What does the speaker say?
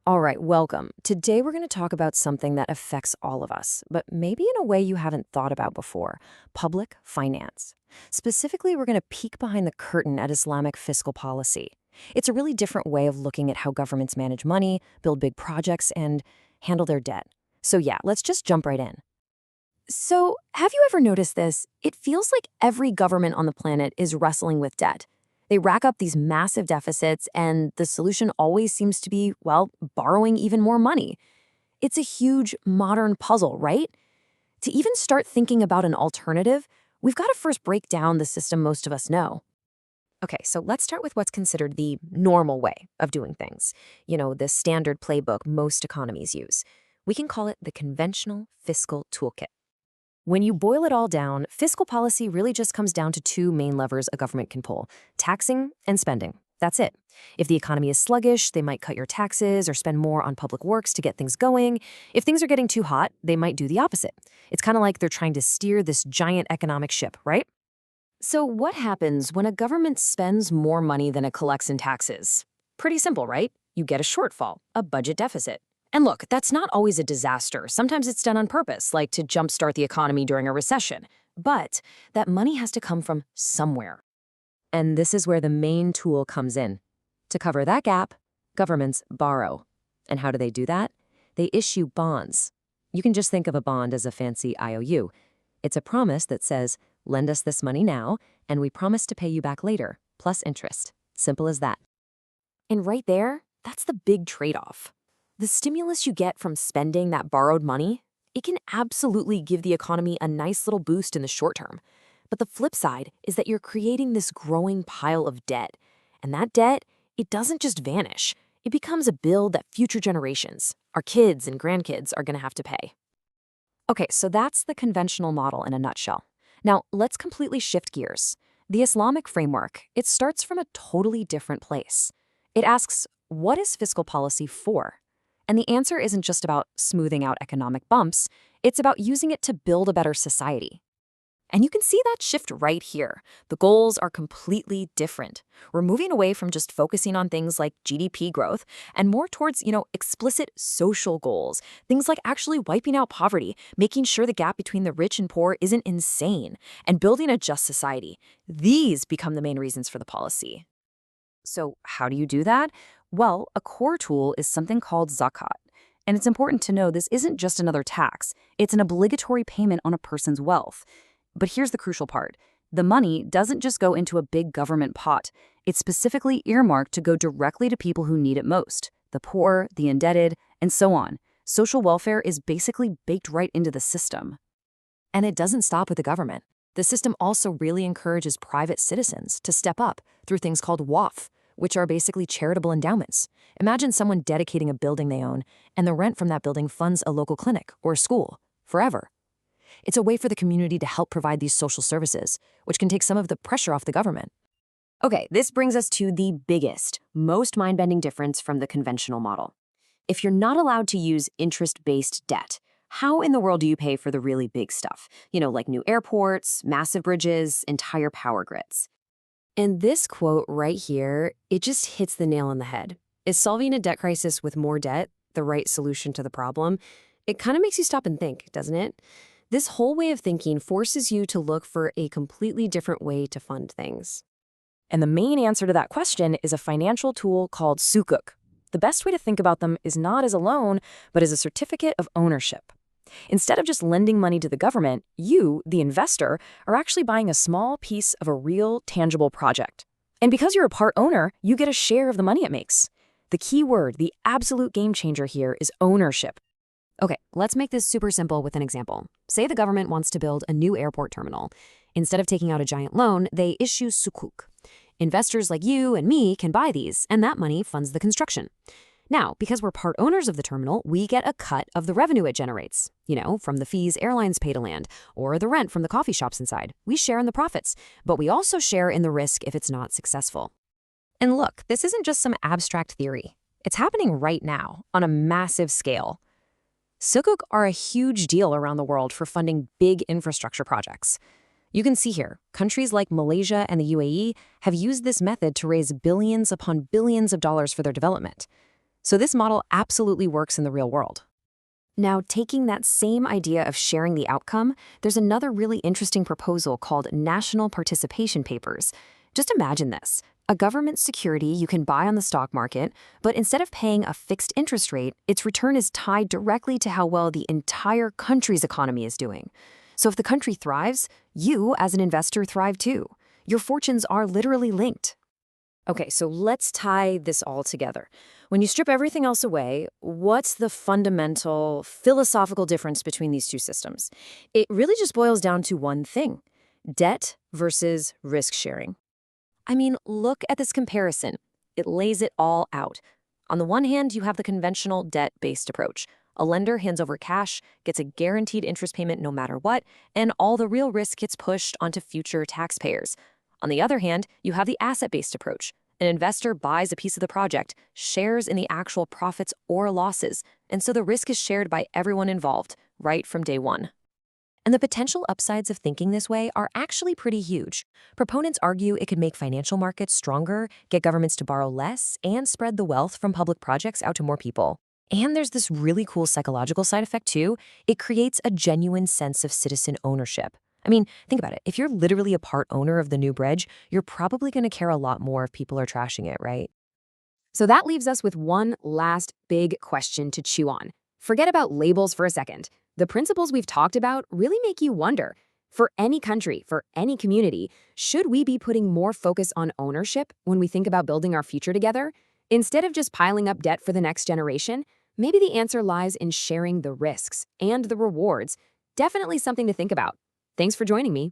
All right, welcome. Today we're going to talk about something that affects all of us, but maybe in a way you haven't thought about before: public finance. Specifically, we're going to peek behind the curtain at Islamic fiscal policy. It's a really different way of looking at how governments manage money, build big projects, and handle their debt. So yeah, let's just jump right in. So, have you ever noticed this? It feels like every government on the planet is wrestling with debt. They rack up these massive deficits, and the solution always seems to be, well, borrowing even more money. It's a huge modern puzzle, right? To even start thinking about an alternative, we've got to first break down the system most of us know. Okay, so let's start with what's considered the normal way of doing things. The standard playbook most economies use. We can call it the conventional fiscal toolkit. When you boil it all down, fiscal policy really just comes down to two main levers a government can pull: taxing and spending. That's it. If the economy is sluggish, they might cut your taxes or spend more on public works to get things going. If things are getting too hot, they might do the opposite. It's kind of like they're trying to steer this giant economic ship, right? So what happens when a government spends more money than it collects in taxes? Pretty simple, right? You get a shortfall, a budget deficit. And look, that's not always a disaster. Sometimes it's done on purpose, like to jumpstart the economy during a recession. But that money has to come from somewhere. And this is where the main tool comes in. To cover that gap, governments borrow. And how do they do that? They issue bonds. You can just think of a bond as a fancy IOU. It's a promise that says, lend us this money now, and we promise to pay you back later, plus interest. Simple as that. And right there, that's the big trade-off. The stimulus you get from spending that borrowed money, it can absolutely give the economy a nice little boost in the short term. But the flip side is that you're creating this growing pile of debt. And that debt, it doesn't just vanish. It becomes a bill that future generations, our kids and grandkids, are going to have to pay. Okay, so that's the conventional model in a nutshell. Now, let's completely shift gears. The Islamic framework, it starts from a totally different place. It asks, what is fiscal policy for? And the answer isn't just about smoothing out economic bumps, it's about using it to build a better society. And you can see that shift right here. The goals are completely different. We're moving away from just focusing on things like GDP growth and more towards, explicit social goals. Things like actually wiping out poverty, making sure the gap between the rich and poor isn't insane, and building a just society. These become the main reasons for the policy. So how do you do that? Well, a core tool is something called zakat. And it's important to know this isn't just another tax. It's an obligatory payment on a person's wealth. But here's the crucial part. The money doesn't just go into a big government pot. It's specifically earmarked to go directly to people who need it most: the poor, the indebted, and so on. Social welfare is basically baked right into the system. And it doesn't stop with the government. The system also really encourages private citizens to step up through things called waqf, which are basically charitable endowments. Imagine someone dedicating a building they own, and the rent from that building funds a local clinic or school forever. It's a way for the community to help provide these social services, which can take some of the pressure off the government. Okay, this brings us to the biggest, most mind-bending difference from the conventional model. If you're not allowed to use interest-based debt, how in the world do you pay for the really big stuff? Like new airports, massive bridges, entire power grids. And this quote right here, it just hits the nail on the head. Is solving a debt crisis with more debt the right solution to the problem? It kind of makes you stop and think, doesn't it? This whole way of thinking forces you to look for a completely different way to fund things. And the main answer to that question is a financial tool called sukuk. The best way to think about them is not as a loan, but as a certificate of ownership. Instead of just lending money to the government, you, the investor, are actually buying a small piece of a real, tangible project. And because you're a part owner, you get a share of the money it makes. The key word, the absolute game changer here, is ownership. Okay, let's make this super simple with an example. Say the government wants to build a new airport terminal. Instead of taking out a giant loan, they issue sukuk. Investors like you and me can buy these, and that money funds the construction. Now, because we're part owners of the terminal, we get a cut of the revenue it generates. From the fees airlines pay to land, or the rent from the coffee shops inside. We share in the profits, but we also share in the risk if it's not successful. And look, this isn't just some abstract theory. It's happening right now, on a massive scale. Sukuk are a huge deal around the world for funding big infrastructure projects. You can see here, countries like Malaysia and the UAE have used this method to raise billions upon billions of dollars for their development. So this model absolutely works in the real world. Now, taking that same idea of sharing the outcome, there's another really interesting proposal called national participation papers. Just imagine this. A government security you can buy on the stock market, but instead of paying a fixed interest rate, its return is tied directly to how well the entire country's economy is doing. So if the country thrives, you, as an investor, thrive too. Your fortunes are literally linked. Okay, so let's tie this all together. When you strip everything else away, what's the fundamental philosophical difference between these two systems? It really just boils down to one thing: debt versus risk sharing. I mean, look at this comparison. It lays it all out. On the one hand, you have the conventional debt-based approach. A lender hands over cash, gets a guaranteed interest payment no matter what, and all the real risk gets pushed onto future taxpayers. On the other hand, you have the asset-based approach. An investor buys a piece of the project, shares in the actual profits or losses, and so the risk is shared by everyone involved, right from day one. And the potential upsides of thinking this way are actually pretty huge. Proponents argue it could make financial markets stronger, get governments to borrow less, and spread the wealth from public projects out to more people. And there's this really cool psychological side effect too. It creates a genuine sense of citizen ownership. I mean, think about it. If you're literally a part owner of the new bridge, you're probably going to care a lot more if people are trashing it, right? So that leaves us with one last big question to chew on. Forget about labels for a second. The principles we've talked about really make you wonder. For any country, for any community, should we be putting more focus on ownership when we think about building our future together? Instead of just piling up debt for the next generation, maybe the answer lies in sharing the risks and the rewards. Definitely something to think about. Thanks for joining me.